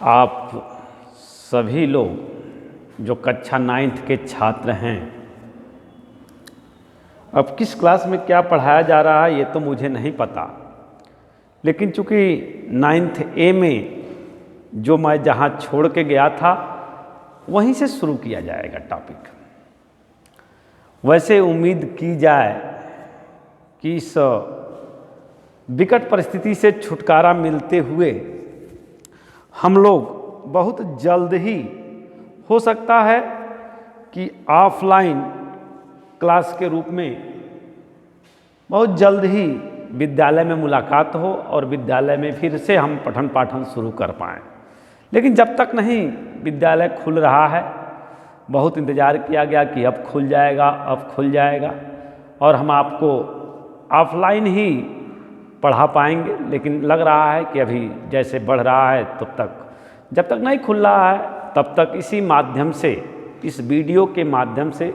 आप सभी लोग जो कक्षा 9th के छात्र हैं, अब किस क्लास में क्या पढ़ाया जा रहा है ये तो मुझे नहीं पता, लेकिन चूँकि 9th A में जो मैं जहाँ छोड़ के गया था वहीं से शुरू किया जाएगा टॉपिक। वैसे उम्मीद की जाए कि इस विकट परिस्थिति से छुटकारा मिलते हुए हम लोग बहुत जल्द ही, हो सकता है कि ऑफलाइन क्लास के रूप में बहुत जल्द ही विद्यालय में मुलाकात हो और विद्यालय में फिर से हम पठन पाठन शुरू कर पाएँ। लेकिन जब तक नहीं विद्यालय खुल रहा है, बहुत इंतज़ार किया गया कि अब खुल जाएगा, अब खुल जाएगा और हम आपको ऑफलाइन ही पढ़ा पाएंगे। लेकिन लग रहा है कि अभी जैसे बढ़ रहा है जब तक नहीं खुल रहा है तब तक इसी माध्यम से, इस वीडियो के माध्यम से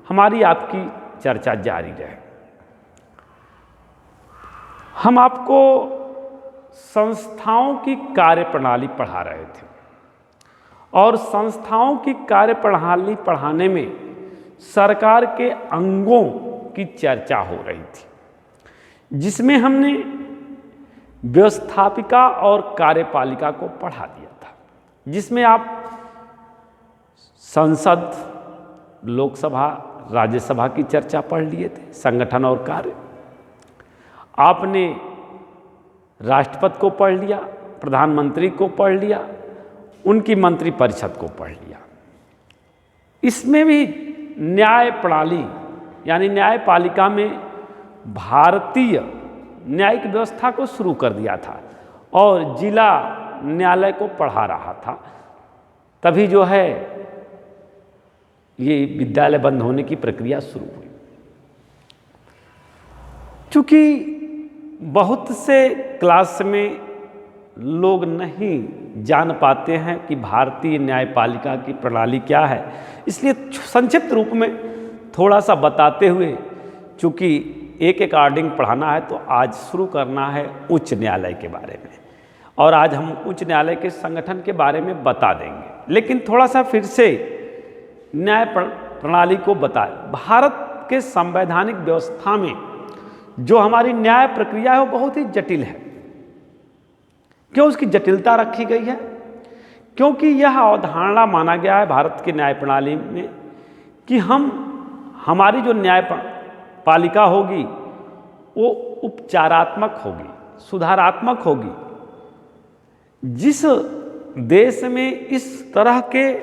हमारी आपकी चर्चा जारी रहे। हम आपको संस्थाओं की कार्यप्रणाली पढ़ा रहे थे और संस्थाओं की कार्यप्रणाली पढ़ाने में सरकार के अंगों की चर्चा हो रही थी, जिसमें हमने व्यवस्थापिका और कार्यपालिका को पढ़ा दिया था, जिसमें आप संसद, लोकसभा, राज्यसभा की चर्चा पढ़ लिए थे, संगठन और कार्य। आपने राष्ट्रपति को पढ़ लिया, प्रधानमंत्री को पढ़ लिया, उनकी मंत्रिपरिषद को पढ़ लिया। इसमें भी न्याय प्रणाली यानी न्यायपालिका में भारतीय न्यायिक व्यवस्था को शुरू कर दिया था और जिला न्यायालय को पढ़ा रहा था। तभी जो है ये विद्यालय बंद होने की प्रक्रिया शुरू हुई। चूँकि बहुत से क्लास में लोग नहीं जान पाते हैं कि भारतीय न्यायपालिका की प्रणाली क्या है, इसलिए संक्षिप्त रूप में थोड़ा सा बताते हुए, चूँकि एक अकॉर्डिंग पढ़ाना है तो आज शुरू करना है उच्च न्यायालय के बारे में, और आज हम उच्च न्यायालय के संगठन के बारे में बता देंगे। लेकिन थोड़ा सा फिर से न्याय प्रणाली को बताएं। भारत के संवैधानिक व्यवस्था में जो हमारी न्याय प्रक्रिया है वो बहुत ही जटिल है। क्यों उसकी जटिलता रखी गई है? क्योंकि यह अवधारणा माना गया है भारत की न्याय प्रणाली में कि हमारी जो न्यायपालिका होगी वो उपचारात्मक होगी, सुधारात्मक होगी। जिस देश में इस तरह के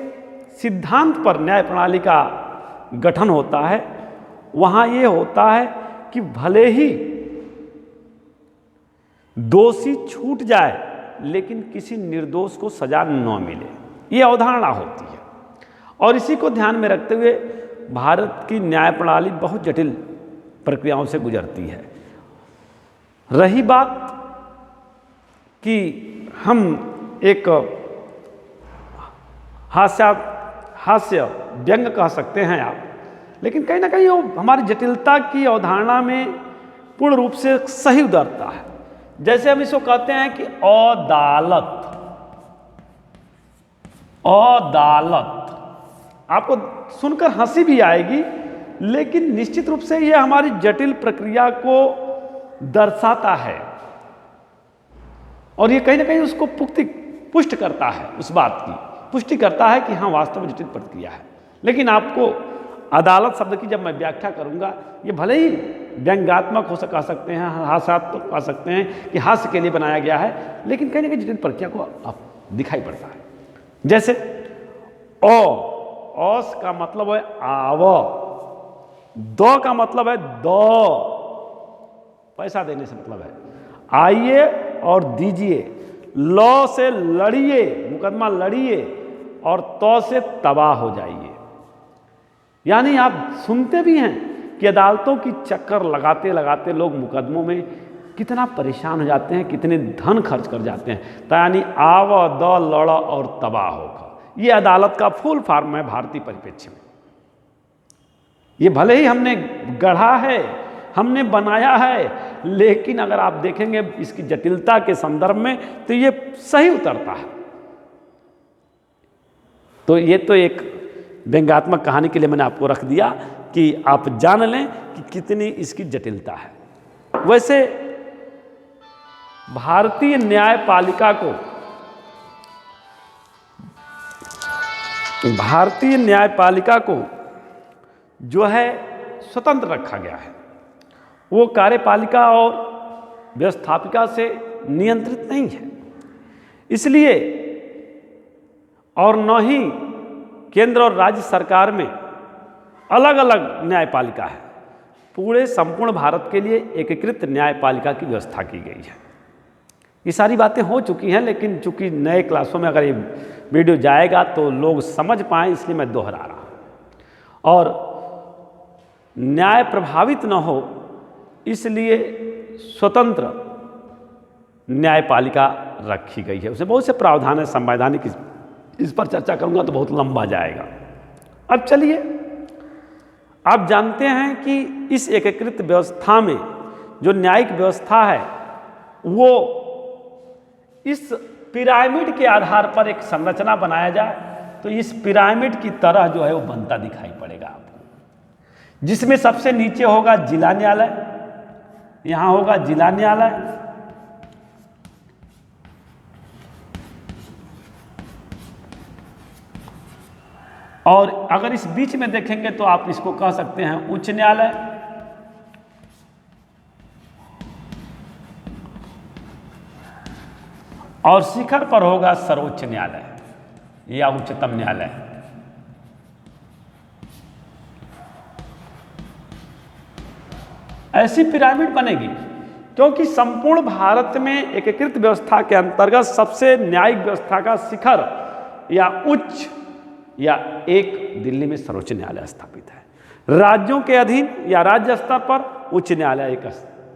सिद्धांत पर न्याय प्रणाली का गठन होता है, वहाँ ये होता है कि भले ही दोषी छूट जाए लेकिन किसी निर्दोष को सजा न मिले, ये अवधारणा होती है। और इसी को ध्यान में रखते हुए भारत की न्याय प्रणाली बहुत जटिल प्रक्रियाओं से गुजरती है। रही बात कि हम एक हास्य व्यंग कह सकते हैं आप, लेकिन कहीं ना कहीं वो हमारी जटिलता की अवधारणा में पूर्ण रूप से सही उतरता है। जैसे हम इसको कहते हैं कि अदालत, आपको सुनकर हंसी भी आएगी, लेकिन निश्चित रूप से यह हमारी जटिल प्रक्रिया को दर्शाता है और ये कहीं ना कहीं उसको पुष्ट करता है, उस बात की पुष्टि करता है कि हाँ वास्तव में जटिल प्रक्रिया है। लेकिन आपको अदालत शब्द की जब मैं व्याख्या करूंगा, ये भले ही व्यंग्यात्मक कह सकते हैं, हास्यात्मक कह सकते हैं कि हास्य के लिए बनाया गया है, लेकिन कहीं ना कहीं जटिल प्रक्रिया को आप दिखाई पड़ता है। जैसे औस का मतलब है आव, दो का मतलब है दो, पैसा देने से मतलब है आइए और दीजिए, लॉ से लड़िए, मुकदमा लड़िए, और तो से तबाह हो जाइए। यानी आप सुनते भी हैं कि अदालतों की चक्कर लगाते लगाते लोग मुकदमों में कितना परेशान हो जाते हैं, कितने धन खर्च कर जाते हैं। तो यानी आव, द, लड़ और तबाह होगा, ये अदालत का फुल फॉर्म है भारतीय परिप्रेक्ष्य में। ये भले ही हमने गढ़ा है, हमने बनाया है, लेकिन अगर आप देखेंगे इसकी जटिलता के संदर्भ में तो ये सही उतरता है। तो ये तो एक व्यंग्यात्मक कहानी के लिए मैंने आपको रख दिया कि आप जान लें कि कितनी इसकी जटिलता है। वैसे भारतीय न्यायपालिका को जो है स्वतंत्र रखा गया है। वो कार्यपालिका और व्यवस्थापिका से नियंत्रित नहीं है। इसलिए और न ही केंद्र और राज्य सरकार में अलग अलग न्यायपालिका है। पूरे संपूर्ण भारत के लिए एकीकृत न्यायपालिका की व्यवस्था की गई है। ये सारी बातें हो चुकी हैं, लेकिन चूंकि नए क्लासों में अगर ये वीडियो जाएगा तो लोग समझ पाएँ, इसलिए मैं दोहरा रहा हूँ। और न्याय प्रभावित न हो इसलिए स्वतंत्र न्यायपालिका रखी गई है। उसमें बहुत से प्रावधान है संवैधानिक, इस पर चर्चा करूंगा तो बहुत लंबा जाएगा। अब चलिए, आप जानते हैं कि इस एकीकृत व्यवस्था में जो न्यायिक व्यवस्था है वो इस पिरामिड के आधार पर एक संरचना बनाया जाए तो इस पिरामिड की तरह जो है वो बनता दिखाई पड़ेगा आपको, जिसमें सबसे नीचे होगा जिला न्यायालय, यहाँ होगा जिला न्यायालय, और अगर इस बीच में देखेंगे तो आप इसको कह सकते हैं उच्च न्यायालय, और शिखर पर होगा सर्वोच्च न्यायालय या उच्चतम न्यायालय। ऐसी पिरामिड बनेगी क्योंकि संपूर्ण भारत में एकीकृत व्यवस्था के अंतर्गत सबसे न्यायिक व्यवस्था का शिखर या उच्च या एक दिल्ली में सर्वोच्च न्यायालय स्थापित है। राज्यों के अधीन या राज्य स्तर पर उच्च न्यायालय एक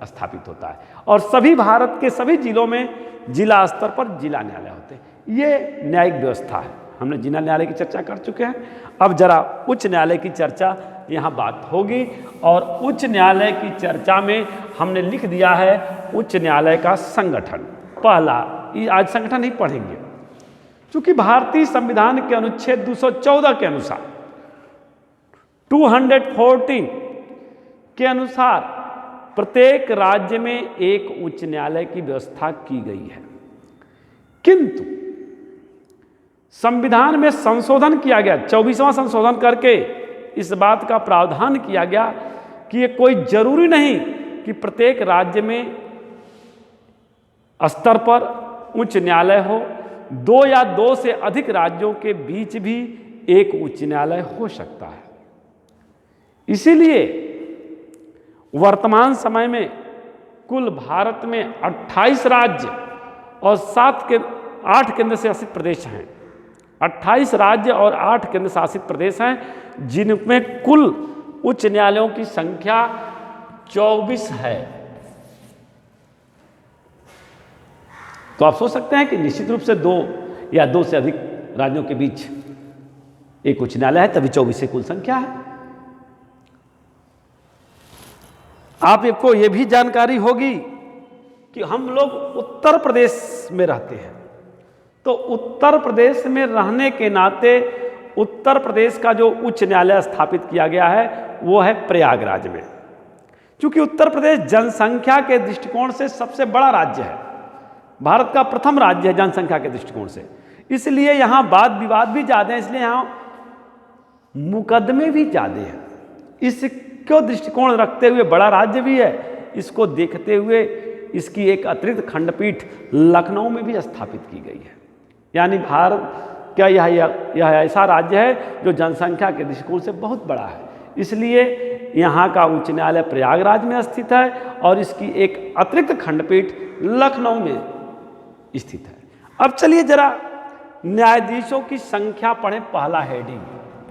स्थापित होता है, और सभी भारत के सभी जिलों में जिला स्तर पर जिला न्यायालय होते हैं। ये न्यायिक व्यवस्था है। हमने जिला न्यायालय की चर्चा कर चुके हैं। अब जरा उच्च न्यायालय की चर्चा यहाँ बात होगी, और उच्च न्यायालय की चर्चा में हमने लिख दिया है उच्च न्यायालय का संगठन। पहला, ये आज संगठन ही पढ़ेंगे, क्योंकि भारतीय संविधान के अनुच्छेद 214 के अनुसार 214 के अनुसार प्रत्येक राज्य में एक उच्च न्यायालय की व्यवस्था की गई है। किंतु संविधान में संशोधन किया गया, 24वां संशोधन करके इस बात का प्रावधान किया गया कि ये कोई जरूरी नहीं कि प्रत्येक राज्य में स्तर पर उच्च न्यायालय हो। 2 या 2 से अधिक राज्यों के बीच भी एक उच्च न्यायालय हो सकता है। इसीलिए वर्तमान समय में कुल भारत में 28 राज्य और 8 केंद्र शासित प्रदेश हैं। 28 राज्य और 8 केंद्र शासित प्रदेश हैं, जिनमें कुल उच्च न्यायालयों की संख्या 24 है। तो आप सोच सकते हैं कि निश्चित रूप से 2 या 2 से अधिक राज्यों के बीच एक उच्च न्यायालय है, तभी 24 से कुल संख्या है। आपको यह भी जानकारी होगी कि हम लोग उत्तर प्रदेश में रहते हैं, तो उत्तर प्रदेश में रहने के नाते उत्तर प्रदेश का जो उच्च न्यायालय स्थापित किया गया है वो है प्रयागराज में। क्योंकि उत्तर प्रदेश जनसंख्या के दृष्टिकोण से सबसे बड़ा राज्य है, भारत का प्रथम राज्य है जनसंख्या के दृष्टिकोण से, इसलिए यहाँ वाद विवाद भी ज़्यादा है, इसलिए यहाँ मुकदमे भी ज़्यादा हैं। इसको दृष्टिकोण रखते हुए बड़ा राज्य भी है, इसको देखते हुए इसकी एक अतिरिक्त खंडपीठ लखनऊ में भी स्थापित की गई है। यानी भारत क्या यह ऐसा राज्य है जो जनसंख्या के दृष्टिकोण से बहुत बड़ा है, इसलिए यहाँ का उच्च न्यायालय प्रयागराज में स्थित है और इसकी एक अतिरिक्त खंडपीठ लखनऊ में स्थित है। अब चलिए जरा न्यायाधीशों की संख्या पढ़ें। पहला हेडिंग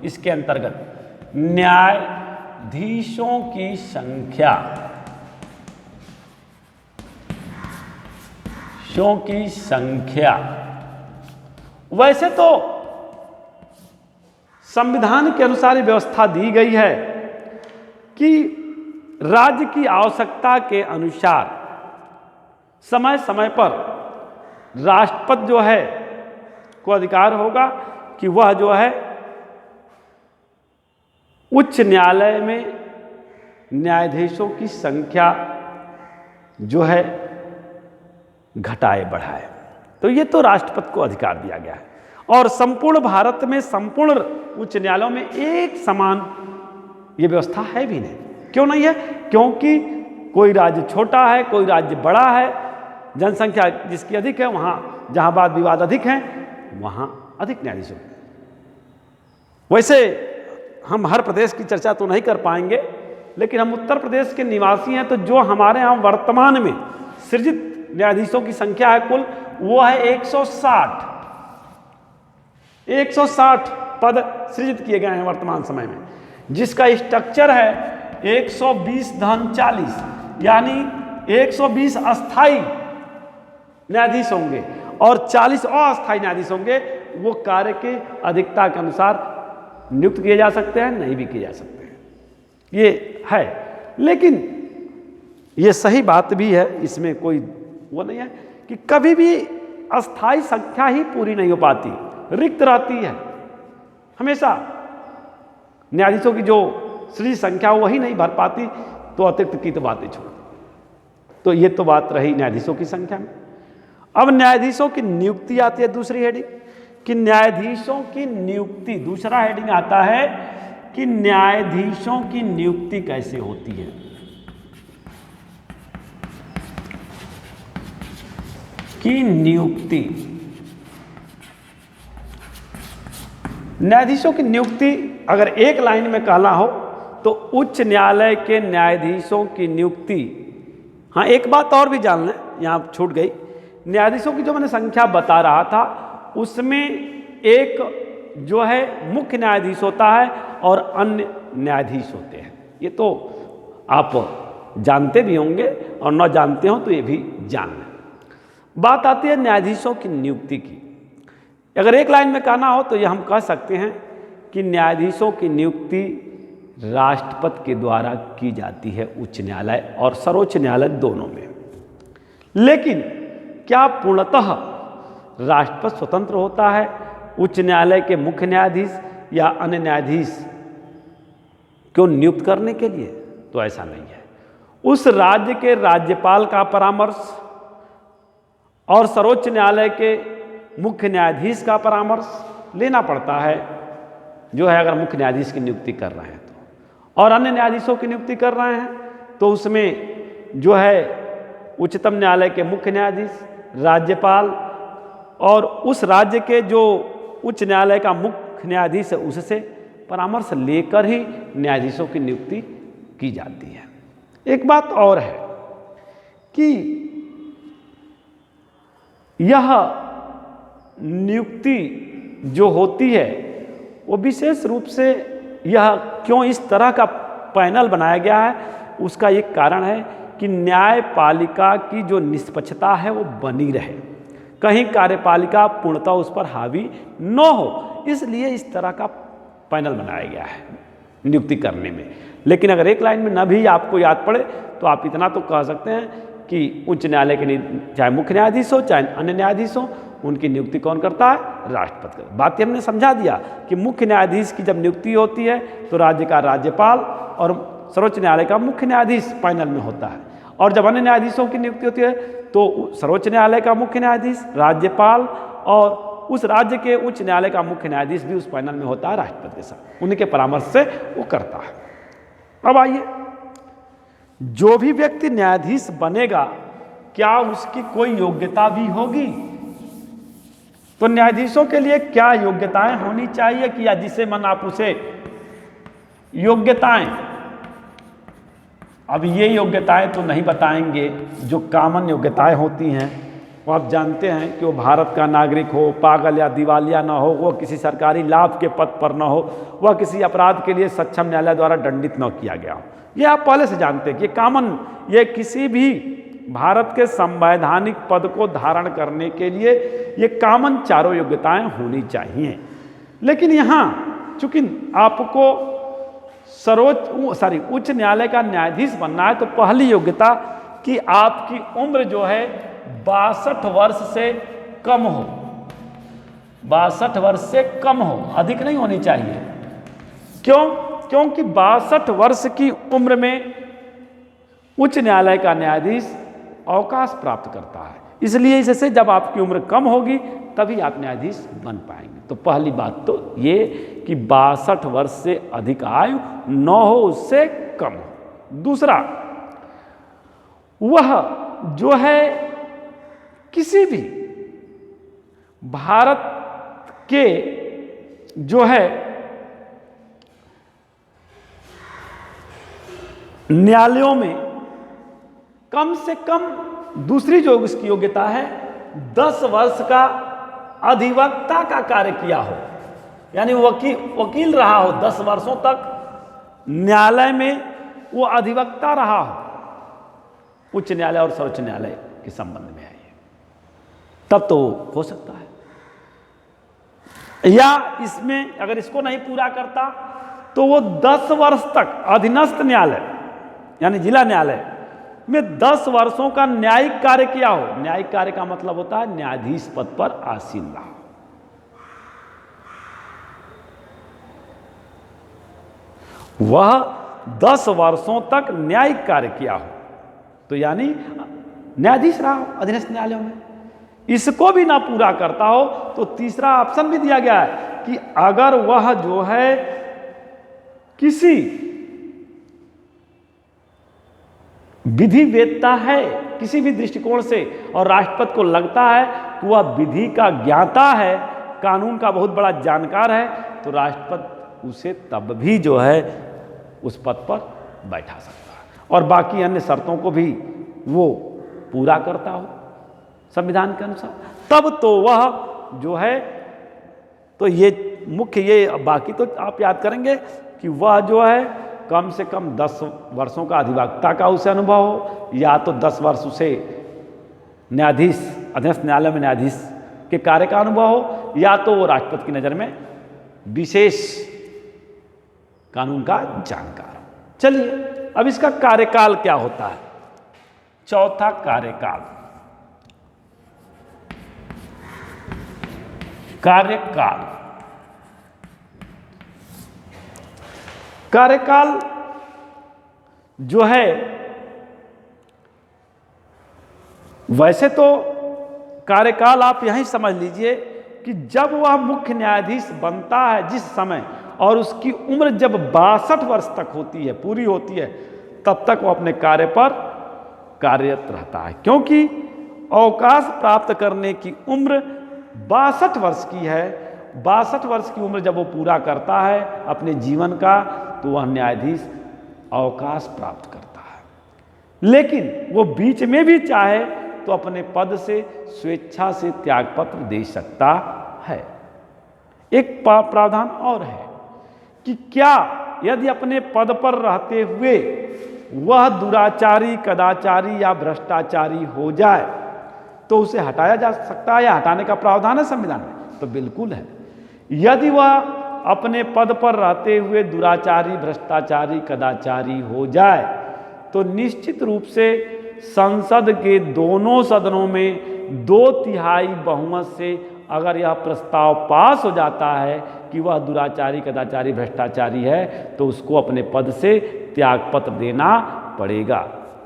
इसके अंतर्गत न्यायाधीशों की संख्या, वैसे तो संविधान के अनुसार ये व्यवस्था दी गई है कि राज्य की आवश्यकता के अनुसार समय समय पर राष्ट्रपति जो है को अधिकार होगा कि वह जो है उच्च न्यायालय में न्यायाधीशों की संख्या जो है घटाए बढ़ाए। तो ये तो राष्ट्रपति को अधिकार दिया गया है। और संपूर्ण भारत में संपूर्ण उच्च न्यायालयों में एक समान ये व्यवस्था है भी नहीं। क्यों नहीं है? क्योंकि कोई राज्य छोटा है, कोई राज्य बड़ा है, जनसंख्या जिसकी अधिक है वहाँ जहाँ वाद विवाद अधिक हैं वहाँ अधिक न्यायाधीश होते हैं। वैसे हम हर प्रदेश की चर्चा तो नहीं कर पाएंगे, लेकिन हम उत्तर प्रदेश के निवासी हैं, तो जो हमारे यहाँ वर्तमान में सृजित न्यायाधीशों की संख्या है कुल, वो है 160। 160 पद सृजित किए गए हैं वर्तमान समय में, जिसका स्ट्रक्चर है 120/40, यानी 120 अस्थाई न्यायाधीश होंगे और 40 अस्थाई न्यायाधीश होंगे। वो कार्य के अधिकता के अनुसार नियुक्त किए जा सकते हैं, नहीं भी किए जा सकते हैं, ये है। लेकिन ये सही बात भी है, इसमें कोई वो नहीं है कि कभी भी अस्थाई संख्या ही पूरी नहीं हो पाती, रिक्त रहती है हमेशा। न्यायाधीशों की जो सृजित संख्या वही नहीं भर पाती, तो अतिरिक्त की तो बातें छोड़। तो ये तो बात रही न्यायाधीशों की संख्या में। अब न्यायाधीशों की नियुक्ति आती है दूसरी हेडिंग, कि न्यायाधीशों की नियुक्ति। दूसरा हेडिंग आता है कि न्यायाधीशों की नियुक्ति कैसे होती है। की नियुक्ति, न्यायाधीशों की नियुक्ति अगर एक लाइन में कहना हो तो उच्च न्यायालय के न्यायाधीशों की नियुक्ति। हाँ, एक बात और भी जान लें, यहाँ छूट गई। न्यायाधीशों की जो मैंने संख्या बता रहा था, उसमें एक जो है मुख्य न्यायाधीश होता है और अन्य न्यायाधीश होते हैं। ये तो आप जानते भी होंगे और न जानते हो तो ये भी जान लें। बात आती है न्यायाधीशों की नियुक्ति की। अगर एक लाइन में कहना हो तो ये हम कह सकते हैं कि न्यायाधीशों की नियुक्ति राष्ट्रपति के द्वारा की जाती है, उच्च न्यायालय और सर्वोच्च न्यायालय दोनों में। लेकिन क्या पूर्णतः राष्ट्रपति स्वतंत्र होता है उच्च न्यायालय के मुख्य न्यायाधीश या अन्य न्यायाधीश को नियुक्त करने के लिए? तो ऐसा नहीं है। उस राज्य के राज्यपाल का परामर्श और सर्वोच्च न्यायालय के मुख्य न्यायाधीश का परामर्श लेना पड़ता है, जो है अगर मुख्य न्यायाधीश की नियुक्ति कर रहे हैं तो। और अन्य न्यायाधीशों की नियुक्ति कर रहे हैं तो उसमें जो है उच्चतम न्यायालय के मुख्य न्यायाधीश, राज्यपाल और उस राज्य के जो उच्च न्यायालय का मुख्य न्यायाधीश है उससे परामर्श लेकर ही न्यायाधीशों की नियुक्ति की जाती है। एक बात और है कि यह नियुक्ति जो होती है वो विशेष रूप से यह क्यों इस तरह का पैनल बनाया गया है, उसका एक कारण है कि न्यायपालिका की जो निष्पक्षता है वो बनी रहे, कहीं कार्यपालिका पूर्णतः उस पर हावी न हो, इसलिए इस तरह का पैनल बनाया गया है नियुक्ति करने में। लेकिन अगर एक लाइन में न भी आपको याद पड़े तो आप इतना तो कह सकते हैं कि उच्च न्यायालय के चाहे मुख्य न्यायाधीश हो चाहे अन्य न्यायाधीश हो, उनकी नियुक्ति कौन करता है? राष्ट्रपति करता है। बात हमने समझा दिया कि मुख्य न्यायाधीश की जब नियुक्ति होती है तो राज्य का राज्यपाल और सर्वोच्च न्यायालय का मुख्य न्यायाधीश पैनल में होता है, और जब अन्य न्यायाधीशों की नियुक्ति होती है तो सर्वोच्च न्यायालय का मुख्य न्यायाधीश, राज्यपाल और उस राज्य के उच्च न्यायालय का मुख्य न्यायाधीश भी उस पैनल में होता है राष्ट्रपति के साथ, उनके परामर्श से वो करता है। अब आइए, जो भी व्यक्ति न्यायाधीश बनेगा क्या उसकी कोई योग्यता भी होगी? तो न्यायाधीशों के लिए क्या योग्यताएं होनी चाहिए कि या जिसे मन आप उसे योग्यताएं। अब ये योग्यताएं तो नहीं बताएंगे, जो कॉमन योग्यताएं होती हैं वो आप जानते हैं कि वो भारत का नागरिक हो, पागल या दिवालिया ना हो, वह किसी सरकारी लाभ के पद पर ना हो, वह किसी अपराध के लिए सक्षम न्यायालय द्वारा दंडित न किया गया हो। ये आप पहले से जानते हैं कि कॉमन, ये किसी भी भारत के संवैधानिक पद को धारण करने के लिए ये कॉमन चारों योग्यताएं होनी चाहिए। लेकिन यहाँ चूंकि आपको उच्च न्यायालय का न्यायाधीश बनना है तो पहली योग्यता कि आपकी उम्र जो है 62 वर्ष से कम हो। 62 वर्ष से कम हो, अधिक नहीं होनी चाहिए। क्यों? क्योंकि 62 वर्ष की उम्र में उच्च न्यायालय का न्यायाधीश अवकाश प्राप्त करता है। इसलिए इससे जब आपकी उम्र कम होगी तभी आप न्यायाधीश बन पाएंगे। तो पहली बात तो ये कि 62 वर्ष से अधिक आयु न हो, उससे कम हो। दूसरा, वह जो है किसी भी भारत के जो है न्यायालयों में कम से कम, दूसरी जो उसकी योग्यता है, 10 वर्ष का अधिवक्ता का कार्य किया हो, यानी वकील रहा हो, 10 वर्षों तक न्यायालय में वो अधिवक्ता रहा हो, उच्च न्यायालय और सर्वोच्च न्यायालय के संबंध में है ये, तब तो हो सकता है। या इसमें अगर इसको नहीं पूरा करता तो वो 10 वर्ष तक अधीनस्थ न्यायालय यानी जिला न्यायालय में 10 वर्षों का न्यायिक कार्य किया हो। न्यायिक कार्य का मतलब होता है न्यायाधीश पद पर आसीन रहा। वह 10 वर्षों तक न्यायिक कार्य किया हो, तो यानी न्यायाधीश रहा हो अधीनस्थ न्यायालयों में। इसको भी ना पूरा करता हो तो तीसरा ऑप्शन भी दिया गया है कि अगर वह जो है किसी विधि वेत्ता है किसी भी दृष्टिकोण से और राष्ट्रपति को लगता है कि वह विधि का ज्ञाता है, कानून का बहुत बड़ा जानकार है, तो राष्ट्रपति उसे तब भी जो है उस पद पर बैठा सकता है और बाकी अन्य शर्तों को भी वो पूरा करता हो संविधान के अनुसार, तब तो वह जो है, तो ये मुख्य ये, बाकी तो आप याद करेंगे कि वह जो है कम से कम 10 वर्षों का अधिवक्ता का उसे अनुभव हो, या तो 10 वर्ष उसे न्यायाधीश अधीनस्थ न्यायालय में न्यायाधीश के कार्य का अनुभव हो, या तो वो राष्ट्रपति की नज़र में विशेष कानून का जानकार हो। चलिए अब इसका कार्यकाल क्या होता है। चौथा कार्यकाल, कार्यकाल जो है, वैसे तो कार्यकाल आप यहीं समझ लीजिए कि जब वह मुख्य न्यायाधीश बनता है जिस समय, और उसकी उम्र जब 62 वर्ष तक होती है, पूरी होती है, तब तक वो अपने कार्य पर कार्यरत रहता है। क्योंकि अवकाश प्राप्त करने की उम्र 62 वर्ष की है। 62 वर्ष की उम्र जब वो पूरा करता है अपने जीवन का, तो वह न्यायाधीश अवकाश प्राप्त करता है। लेकिन वो बीच में भी चाहे तो अपने पद से स्वेच्छा से त्यागपत्र दे सकता है। एक प्रावधान और है कि क्या यदि अपने पद पर रहते हुए वह दुराचारी, कदाचारी या भ्रष्टाचारी हो जाए तो उसे हटाया जा सकता है, या हटाने का प्रावधान है संविधान में? तो बिल्कुल है। यदि वह अपने पद पर रहते हुए दुराचारी, भ्रष्टाचारी, कदाचारी हो जाए तो निश्चित रूप से संसद के दोनों सदनों में 2/3 बहुमत से अगर यह प्रस्ताव पास हो जाता है कि वह दुराचारी, कदाचारी, भ्रष्टाचारी है, तो उसको अपने पद से त्यागपत्र देना पड़ेगा।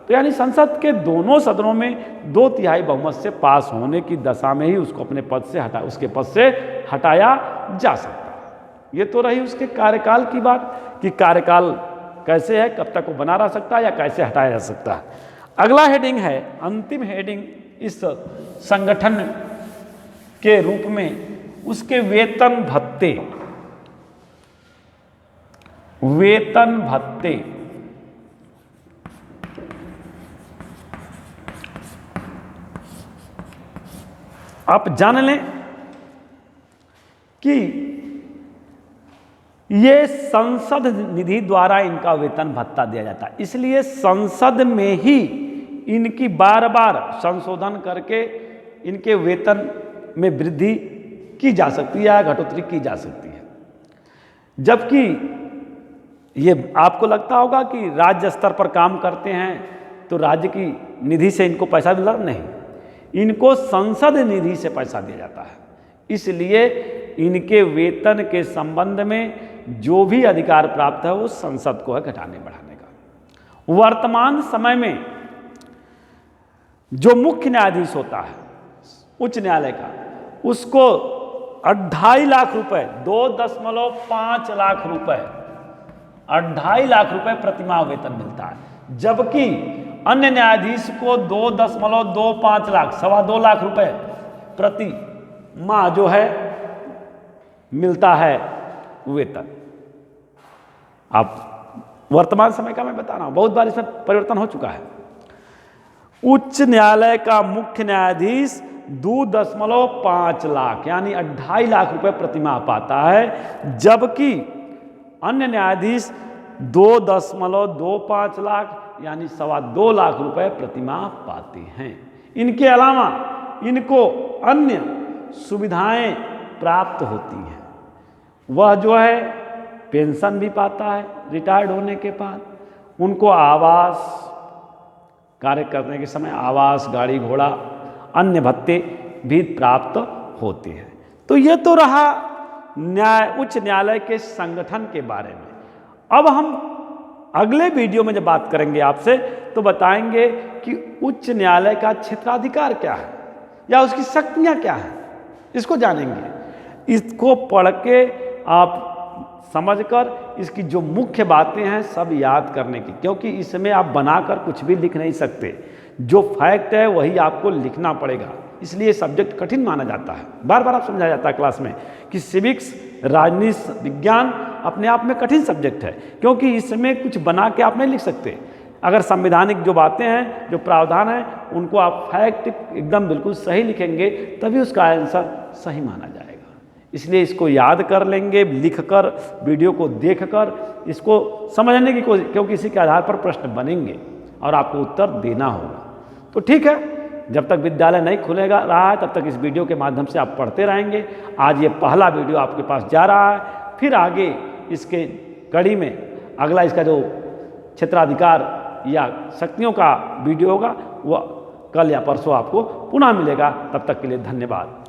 तो यानी संसद के दोनों सदनों में 2/3 बहुमत से पास होने की दशा में ही उसको अपने पद से उसके पद से हटाया जा सकता है। ये तो रही उसके कार्यकाल की बात कि कार्यकाल कैसे है, कब तक वो बना रह सकता है या कैसे हटाया जा सकता है। अगला हेडिंग है, अंतिम हेडिंग इस संगठन के रूप में उसके वेतन भत्ते। वेतन भत्ते आप जान लें कि ये संसद निधि द्वारा इनका वेतन भत्ता दिया जाता है, इसलिए संसद में ही इनकी बार बार संशोधन करके इनके वेतन में वृद्धि की जा सकती है या घटोत्तरी की जा सकती है। जबकि ये आपको लगता होगा कि राज्य स्तर पर काम करते हैं तो राज्य की निधि से इनको पैसा मिला, नहीं, इनको संसद निधि से पैसा दिया जाता है। इसलिए इनके वेतन के संबंध में जो भी अधिकार प्राप्त है वो संसद को है घटाने बढ़ाने का। वर्तमान समय में जो मुख्य न्यायाधीश होता है उच्च न्यायालय का, उसको 2.5 लाख रुपए, 2.5 लाख रुपए, 2.5 लाख रुपए प्रतिमाह वेतन मिलता है, जबकि अन्य न्यायाधीश को 2.25 लाख, 2.25 लाख रुपए प्रति माह जो है मिलता है वेतन। आप वर्तमान समय का मैं बता रहा हूं, बहुत बार इसमें परिवर्तन हो चुका है। उच्च न्यायालय का मुख्य न्यायाधीश 2.5 लाख यानी 2.5 लाख रुपए प्रतिमाह पाता है, जबकि अन्य न्यायाधीश 2.25 लाख यानी 2.25 लाख रुपए प्रतिमाह पाते हैं। इनके अलावा इनको अन्य सुविधाएं प्राप्त होती हैं। वह जो है पेंशन भी पाता है रिटायर्ड होने के बाद, उनको आवास, कार्य करने के समय आवास, गाड़ी घोड़ा, अन्य भत्ते भी प्राप्त होते हैं। तो ये तो रहा उच्च न्यायालय के संगठन के बारे में। अब हम अगले वीडियो में जब बात करेंगे आपसे तो बताएंगे कि उच्च न्यायालय का क्षेत्राधिकार क्या है या उसकी शक्तियां क्या हैं, इसको जानेंगे। इसको पढ़ के आप समझकर इसकी जो मुख्य बातें हैं सब याद करने की, क्योंकि इसमें आप बनाकर कुछ भी लिख नहीं सकते, जो फैक्ट है वही आपको लिखना पड़ेगा। इसलिए सब्जेक्ट कठिन माना जाता है। बार बार आप समझाया जाता है क्लास में कि सिविक्स, राजनीति विज्ञान अपने आप में कठिन सब्जेक्ट है, क्योंकि इसमें कुछ बना के आप नहीं लिख सकते। अगर संवैधानिक जो बातें हैं, जो प्रावधान हैं, उनको आप फैक्ट एकदम बिल्कुल सही लिखेंगे तभी उसका आंसर सही माना जाएगा। इसलिए इसको याद कर लेंगे, लिखकर, वीडियो को देखकर इसको समझने की कोशिश, क्योंकि इसी के आधार पर प्रश्न बनेंगे और आपको उत्तर देना होगा। तो ठीक है, जब तक विद्यालय नहीं खुलेगा रहा है तब तक इस वीडियो के माध्यम से आप पढ़ते रहेंगे। आज ये पहला वीडियो आपके पास जा रहा है, फिर आगे इसके कड़ी में अगला इसका जो क्षेत्राधिकार या शक्तियों का वीडियो होगा वह कल या परसों आपको पुनः मिलेगा। तब तक के लिए धन्यवाद।